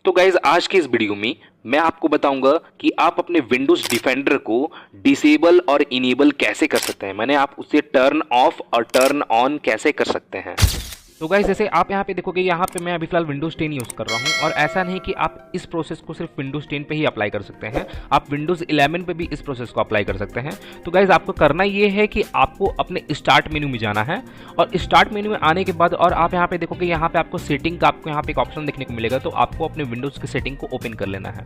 तो गाइज आज के इस वीडियो में मैं आपको बताऊंगा कि आप अपने विंडोज डिफेंडर को डिसेबल और इनेबल कैसे कर सकते हैं। मैंने आप उसे टर्न ऑफ और टर्न ऑन कैसे कर सकते हैं। तो गाइज जैसे आप यहाँ पे देखोगे, यहाँ पे मैं अभी फिलहाल विंडोज 10 यूज़ कर रहा हूँ और ऐसा नहीं कि आप इस प्रोसेस को सिर्फ विंडोज 10 पे ही अप्लाई कर सकते हैं, आप विंडोज 11 पे भी इस प्रोसेस को अप्लाई कर सकते हैं। तो गाइज आपको करना ये है कि आपको अपने स्टार्ट मेन्यू में जाना है और स्टार्ट मेन्यू में आने के बाद और आप यहाँ पे देखोगे, यहाँ पे आपको सेटिंग का आपको यहाँ पे एक ऑप्शन देखने को मिलेगा। तो आपको अपने विंडोज की सेटिंग को ओपन कर लेना है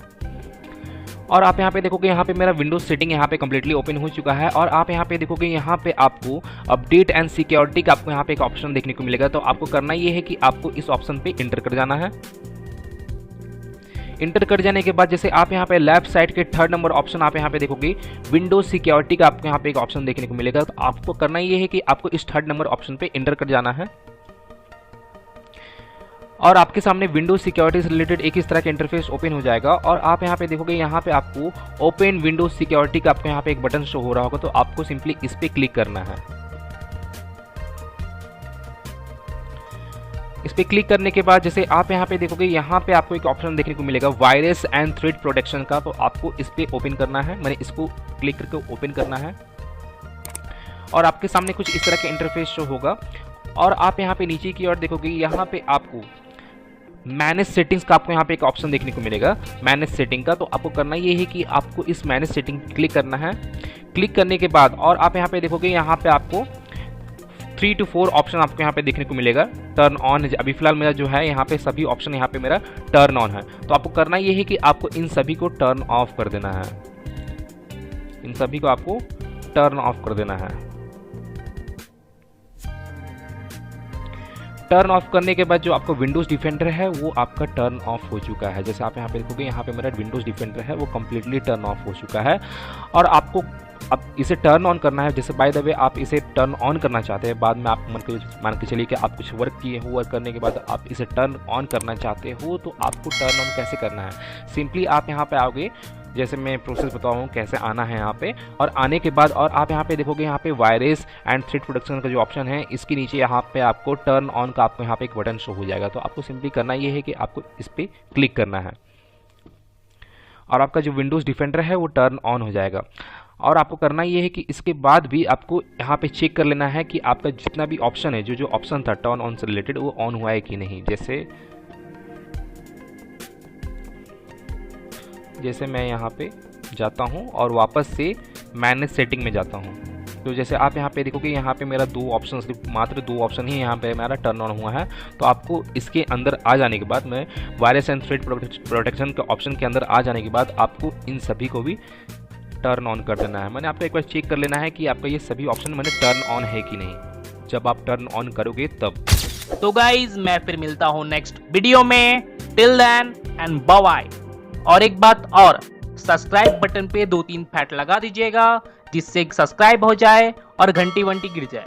और आप यहाँ पे देखोगे, यहाँ पे मेरा विंडोज सेटिंग यहाँ पे कम्प्लीटली ओपन हो चुका है और आप यहाँ पे देखोगे, यहाँ पे आपको अपडेट एंड सिक्योरिटी का आपको यहाँ पे एक ऑप्शन देखने को मिलेगा। तो आपको करना ये है कि आपको इस ऑप्शन पे इंटर कर जाना है। इंटर कर जाने के बाद जैसे आप यहाँ पे लेफ्ट साइड के 3rd नंबर ऑप्शन आप यहाँ पे देखोगे, विंडोज सिक्योरिटी का आपको यहाँ पे एक ऑप्शन देखने को मिलेगा। तो आपको करना ये है कि आपको इस 3rd नंबर ऑप्शन पे इंटर कर जाना है और आपके सामने विंडोज सिक्योरिटी से रिलेटेड एक इस तरह का इंटरफेस ओपन हो जाएगा और आप यहाँ पे देखोगे, यहाँ पे आपको ओपन विंडोज सिक्योरिटी का आपको यहाँ पे एक बटन शो हो रहा होगा। तो आपको सिंपली इस पे क्लिक करना है। इस पे क्लिक करने के बाद जैसे आप यहाँ पे देखोगे, यहाँ पे आपको एक ऑप्शन देखने को मिलेगा वायरस एंड थ्रेड प्रोटेक्शन का। तो आपको इस पे ओपन करना है, मैंने इसको क्लिक करके ओपन करना है और आपके सामने कुछ इस तरह का इंटरफेस शो होगा और आप यहाँ पे नीचे की ओर देखोगे, यहाँ पे आपको मैनेज सेटिंग्स का आपको यहाँ पे एक ऑप्शन देखने को मिलेगा, मैनेज सेटिंग का। तो आपको करना ये है कि आपको इस मैनेज सेटिंग क्लिक करना है। क्लिक करने के बाद और आप यहाँ पे देखोगे, यहाँ पे आपको 3 to 4 ऑप्शन आपको यहाँ पे देखने को मिलेगा। टर्न ऑन, अभी फिलहाल मेरा जो है यहाँ पे सभी ऑप्शन यहाँ पे मेरा टर्न ऑन है। तो आपको करना ये है कि आपको इन सभी को टर्न ऑफ कर देना है, इन सभी को आपको टर्न ऑफ कर देना है। टर्न ऑफ करने के बाद जो आपका विंडोज डिफेंडर है वो आपका टर्न ऑफ हो चुका है। जैसे आप यहाँ पे देखोगे, यहाँ पे मेरा विंडोज डिफेंडर है वो कम्प्लीटली टर्न ऑफ हो चुका है और आपको अब इसे टर्न ऑन करना है। जैसे बाय द वे आप इसे टर्न ऑन करना चाहते हैं, बाद में आप मान के चलिए कि आप कुछ वर्क किए हो, वर्क करने के बाद आप इसे टर्न ऑन करना चाहते हो, तो आपको टर्न ऑन कैसे करना है। सिंपली आप यहाँ पे आओगे, जैसे मैं प्रोसेस बताऊँ कैसे आना है यहाँ पे, और आने के बाद और आप यहाँ पे देखोगे, यहाँ पे वायरस एंड थ्रेड प्रोटेक्शन का जो ऑप्शन है, इसके नीचे यहाँ पे आपको टर्न ऑन का आपको यहाँ पे एक बटन शो हो जाएगा। तो आपको सिंपली करना ये है कि आपको इस पर क्लिक करना है और आपका जो विंडोज़ डिफेंडर है वो टर्न ऑन हो जाएगा। और आपको करना ये है कि इसके बाद भी आपको यहाँ पे चेक कर लेना है कि आपका जितना भी ऑप्शन है, जो ऑप्शन था टर्न ऑन से रिलेटेड, वो ऑन हुआ है कि नहीं। जैसे मैं यहाँ पे जाता हूँ और वापस से मैनेज सेटिंग में जाता हूँ। तो जैसे आप यहाँ पे देखोगे, यहाँ पे मेरा मात्र दो ऑप्शन ही यहाँ पे मेरा टर्न ऑन हुआ है। तो आपको इसके अंदर आ जाने के बाद, मैं वायरस एंड थ्रेड प्रोटेक्शन के ऑप्शन के अंदर आ जाने के बाद आपको इन सभी को भी टर्न ऑन कर देना है। मैंने आपको एक बार चेक कर लेना है कि आपका ये सभी ऑप्शन मैंने टर्न ऑन है कि नहीं। जब आप टर्न ऑन करोगे तब। तो गाइज मैं फिर मिलता हूँ नेक्स्ट वीडियो में। Till then and bye bye. और एक बात और, सब्सक्राइब बटन पे 2-3 फैट लगा दीजिएगा, जिससे सब्सक्राइब हो जाए और घंटी वंटी गिर जाए।